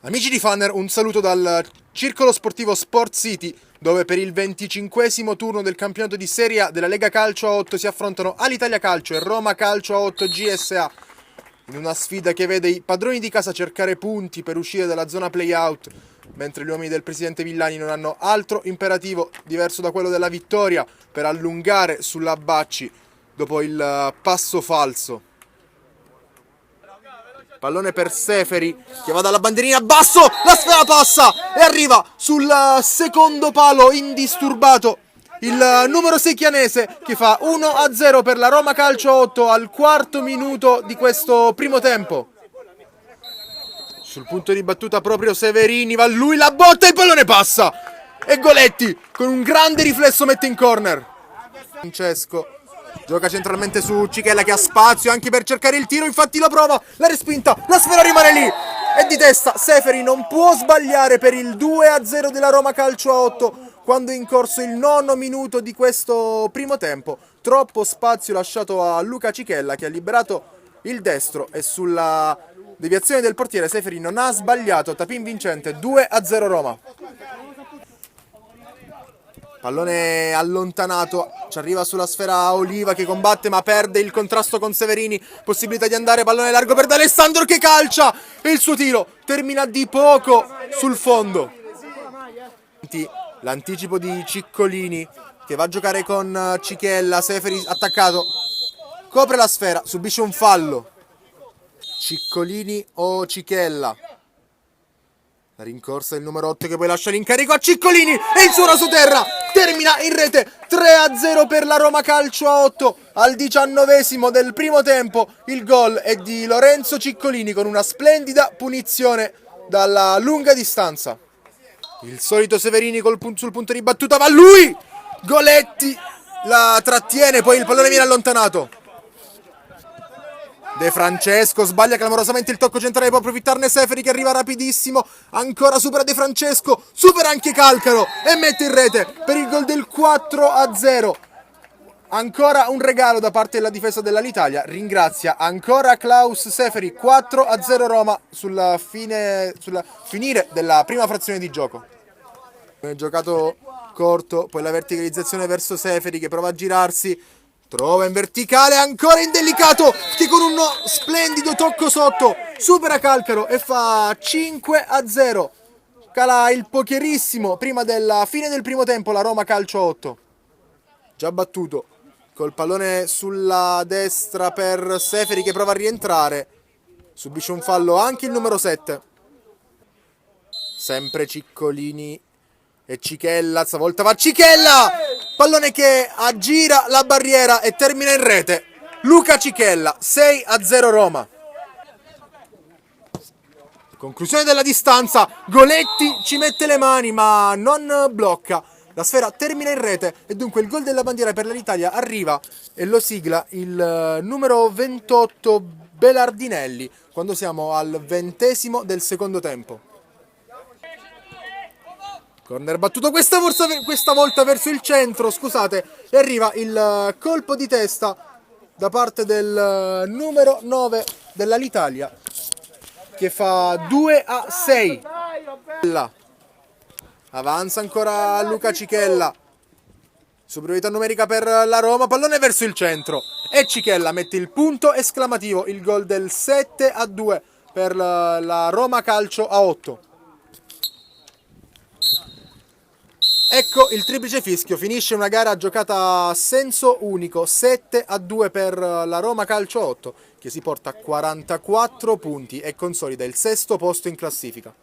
Amici di Funner, un saluto dal circolo sportivo Sport City, dove per il 25esimo turno del campionato di Serie A della Lega Calcio a 8 si affrontano Alitalia Calcio e Roma Calcio a 8 GSA, in una sfida che vede i padroni di casa cercare punti per uscire dalla zona play-out, mentre gli uomini del presidente Villani non hanno altro imperativo diverso da quello della vittoria per allungare sulla Bacci dopo il passo falso. Pallone per Seferi che va dalla bandierina basso, la sfera passa e arriva sul secondo palo indisturbato il numero 6 chianese, che fa 1-0 per la Roma Calcio 8 al quarto minuto di questo primo tempo. Sul punto di battuta proprio Severini, va lui, la botta e il pallone passa e Goletti con un grande riflesso mette in corner. Francesco gioca centralmente su Cichella, che ha spazio anche per cercare il tiro, infatti lo prova, la respinta, la sfera rimane lì e di testa Seferi non può sbagliare per il 2-0 della Roma Calcio a 8 quando è in corso il nono minuto di questo primo tempo. Troppo spazio lasciato a Luca Cichella, che ha liberato il destro e sulla deviazione del portiere Seferi non ha sbagliato. Tapin vincente, 2-0 Roma. Pallone allontanato, ci arriva sulla sfera Oliva che combatte ma perde il contrasto con Severini, possibilità di andare, pallone largo per D'Alessandro che calcia e il suo tiro termina di poco sul fondo. L'anticipo di Ciccolini che va a giocare con Cichella, Seferi attaccato, copre la sfera, subisce un fallo. Ciccolini o Cichella? La rincorsa del numero 8 che poi lascia l'incarico a Ciccolini e il suo raso terra termina in rete. 3-0 per la Roma Calcio a 8 al 19esimo del primo tempo. Il gol è di Lorenzo Ciccolini con una splendida punizione dalla lunga distanza. Il solito Severini sul punto di battuta, va lui! Goletti la trattiene, poi il pallone viene allontanato. De Francesco sbaglia clamorosamente il tocco centrale, può approfittarne Seferi che arriva rapidissimo, ancora supera De Francesco, supera anche Calcaro e mette in rete per il gol del 4-0. Ancora un regalo da parte della difesa dell'Alitalia, ringrazia ancora Klaus Seferi. 4-0 Roma sulla finire della prima frazione di gioco. Giocato corto, poi la verticalizzazione verso Seferi che prova a girarsi, trova in verticale, ancora indelicato, che con uno splendido tocco sotto supera Calcaro e fa 5-0. Cala il pokerissimo prima della fine del primo tempo la Roma Calcio 8. Già battuto, col pallone sulla destra per Seferi che prova a rientrare. Subisce un fallo anche il numero 7. Sempre Ciccolini e Cichella, stavolta va Cichella! Pallone che aggira la barriera e termina in rete. Luca Cichella, 6-0 Roma. Conclusione della distanza, Goletti ci mette le mani ma non blocca. La sfera termina in rete e dunque il gol della bandiera per l'Italia arriva e lo sigla il numero 28 Belardinelli quando siamo al 20esimo del secondo tempo. Corner battuto questa volta verso il centro, scusate, e arriva il colpo di testa da parte del numero 9 dell'Alitalia che fa 2-6. Avanza ancora Luca Cichella, superiorità numerica per la Roma, pallone verso il centro e Cichella mette il punto esclamativo, il gol del 7-2 per la Roma Calcio a 8. Ecco il triplice fischio, finisce una gara giocata a senso unico, 7-2 per la Roma Calcio 8, che si porta a 44 punti e consolida il sesto posto in classifica.